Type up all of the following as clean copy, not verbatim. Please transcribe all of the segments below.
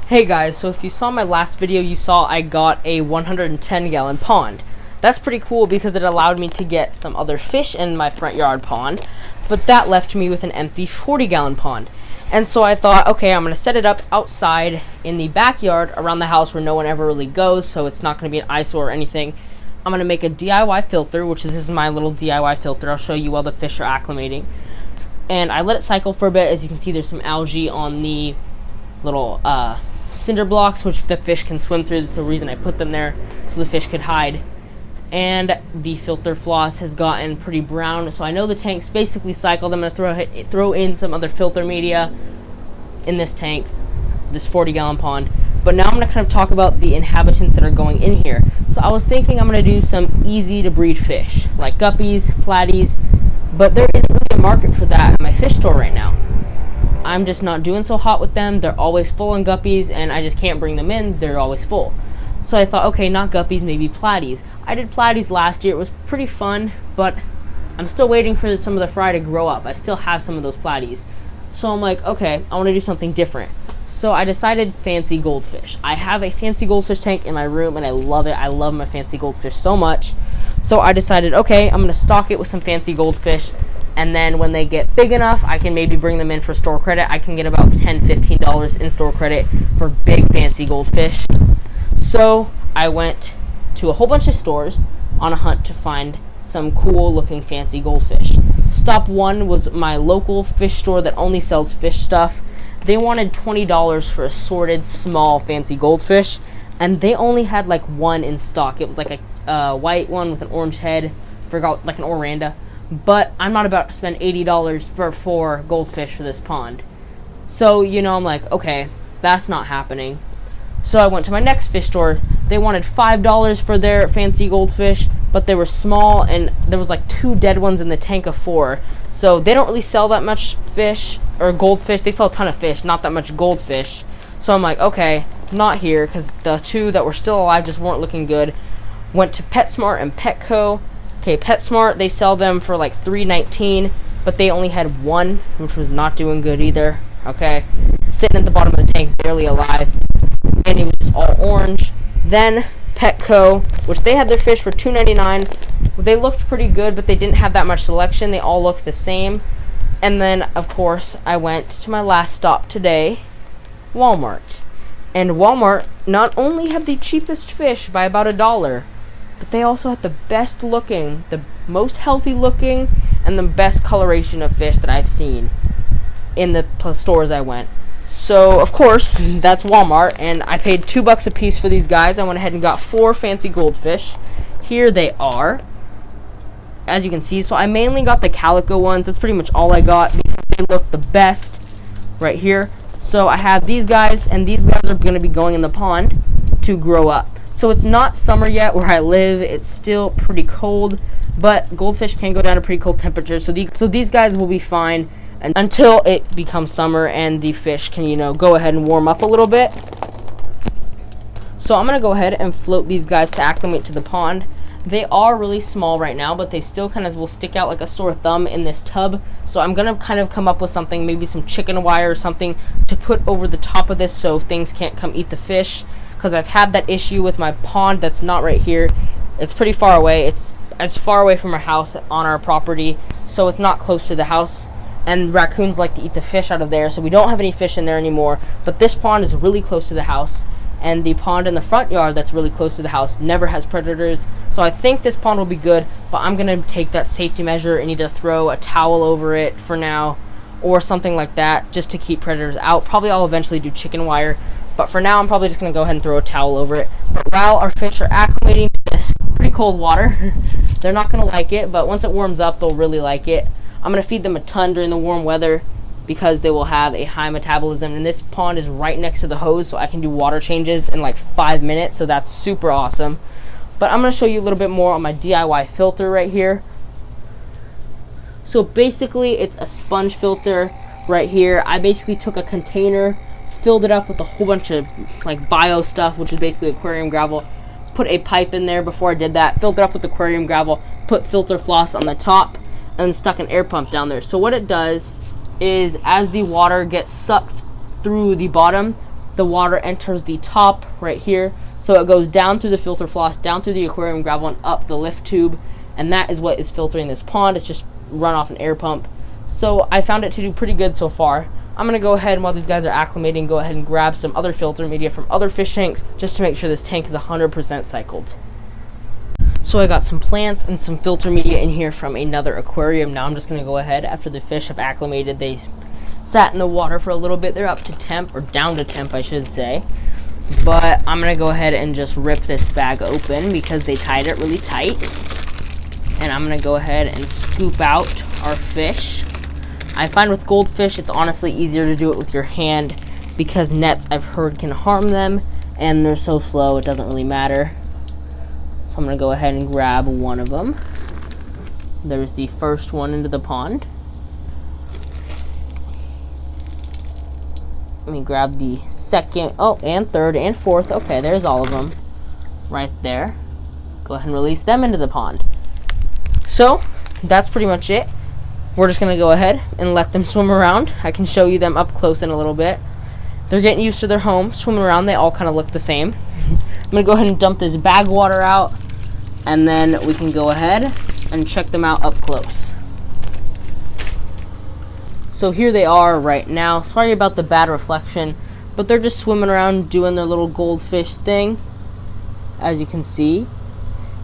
Hey guys, so if you saw my last video, you saw I got a 110-gallon pond. That's pretty cool because it allowed me to get some other fish in my front yard pond, but that left me with an empty 40-gallon pond. And so I thought, okay, I'm going to set it up outside in the backyard around the house where no one ever really goes, so it's not going to be an eyesore or anything. I'm going to make a DIY filter, which is this is my little DIY filter. I'll show you while the fish are acclimating. And I let it cycle for a bit. As you can see, there's some algae on the little cinder blocks, which the fish can swim through. That's the reason I put them there, so the fish could hide. And the filter floss has gotten pretty brown, so I know the tank's basically cycled. I'm going to throw in some other filter media in this tank, this 40-gallon pond. But now I'm going to kind of talk about the inhabitants that are going in here. So I was thinking I'm going to do some easy-to-breed fish, like guppies, platies, but there isn't really a market for that at my fish store right now. I'm just not doing so hot with them. They're always full on guppies, and I just can't bring them in. They're always full. So I thought, okay, not guppies, maybe platies. I did platies last year. It was pretty fun, but I'm still waiting for some of the fry to grow up. I still have some of those platies. So I'm like, okay, I want to do something different. So I decided fancy goldfish. I have a fancy goldfish tank in my room, and I love it. I love my fancy goldfish so much. So I decided, okay, I'm going to stock it with some fancy goldfish. And then when they get big enough, I can maybe bring them in for store credit. I can get about $10, $15 in store credit for big fancy goldfish. So I went to a whole bunch of stores on a hunt to find some cool looking fancy goldfish. Stop one was my local fish store that only sells fish stuff. They wanted $20 for assorted small fancy goldfish, and they only had like one in stock. It was like a white one with an orange head, forgot, like an oranda. But I'm not about to spend $80 for 4 goldfish for this pond. So, you know, I'm like, okay, that's not happening. So I went to my next fish store. They wanted $5 for their fancy goldfish, but they were small, and there was like 2 dead ones in the tank of 4. So they don't really sell that much fish, or goldfish. They sell a ton of fish, not that much goldfish. So I'm like, okay, not here, because the 2 that were still alive just weren't looking good. Went to PetSmart and Petco. Okay, PetSmart, they sell them for like $3.19, but they only had 1, which was not doing good either. Okay, sitting at the bottom of the tank, barely alive, and it was all orange. Then Petco, which they had their fish for $2.99. They looked pretty good, but they didn't have that much selection. They all looked the same. And then, of course, I went to my last stop today, Walmart. And Walmart not only had the cheapest fish by about $1, but they also had the best looking, the most healthy looking, and the best coloration of fish that I've seen in the stores I went. So, of course, that's Walmart, and I paid $2 a piece for these guys. I went ahead and got 4 fancy goldfish. Here they are, as you can see. So I mainly got the calico ones. That's pretty much all I got because they look the best right here. So I have these guys, and these guys are going to be going in the pond to grow up. So it's not summer yet where I live. It's still pretty cold, but goldfish can go down to pretty cold temperatures. So these guys will be fine until it becomes summer and the fish can, you know, go ahead and warm up a little bit. So I'm going to go ahead and float these guys to acclimate to the pond. They are really small right now, but they still kind of will stick out like a sore thumb in this tub. So I'm going to kind of come up with something, maybe some chicken wire or something to put over the top of this so things can't come eat the fish. Because I've had that issue with my pond that's not right here. It's pretty far away. It's as far away from our house on our property, so it's not close to the house. And raccoons like to eat the fish out of there, so we don't have any fish in there anymore. But this pond is really close to the house, and the pond in the front yard that's really close to the house never has predators. So I think this pond will be good, but I'm going to take that safety measure and either throw a towel over it for now or something like that just to keep predators out. Probably I'll eventually do chicken wire. But for now, I'm probably just going to go ahead and throw a towel over it. But while our fish are acclimating to this pretty cold water, they're not going to like it. But once it warms up, they'll really like it. I'm going to feed them a ton during the warm weather because they will have a high metabolism. And this pond is right next to the hose, so I can do water changes in like 5 minutes. So that's super awesome. But I'm going to show you a little bit more on my DIY filter right here. So basically, it's a sponge filter right here. I basically took a container, filled it up with a whole bunch of like bio stuff, which is basically aquarium gravel. Put a pipe in there before I did that, filled it up with aquarium gravel, put filter floss on the top, and then stuck an air pump down there. So what it does is as the water gets sucked through the bottom, the water enters the top right here. So it goes down through the filter floss, down through the aquarium gravel, and up the lift tube. And that is what is filtering this pond. It's just run off an air pump. So I found it to do pretty good so far. I'm going to go ahead, while these guys are acclimating, go ahead and grab some other filter media from other fish tanks just to make sure this tank is 100% cycled. So I got some plants and some filter media in here from another aquarium. Now I'm just going to go ahead, after the fish have acclimated, they sat in the water for a little bit. They're up to temp, or down to temp I should say. But I'm going to go ahead and just rip this bag open because they tied it really tight. And I'm going to go ahead and scoop out our fish. I find with goldfish it's honestly easier to do it with your hand because nets, I've heard, can harm them, and they're so slow it doesn't really matter. So I'm going to go ahead and grab one of them. There's the first one into the pond. Let me grab the second, and third and fourth. Okay, there's all of them right there. Go ahead and release them into the pond. So that's pretty much it. We're just going to go ahead and let them swim around. I can show you them up close in a little bit. They're getting used to their home, swimming around. They all kind of look the same. I'm going to go ahead and dump this bag water out, and then we can go ahead and check them out up close. So here they are right now. Sorry about the bad reflection, but they're just swimming around doing their little goldfish thing, as you can see.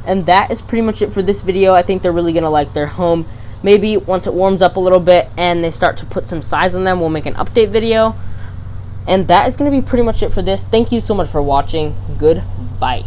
And that is pretty much it for this video. I think they're really going to like their home. Maybe once it warms up a little bit and they start to put some size on them, we'll make an update video. And that is going to be pretty much it for this. Thank you so much for watching. Goodbye.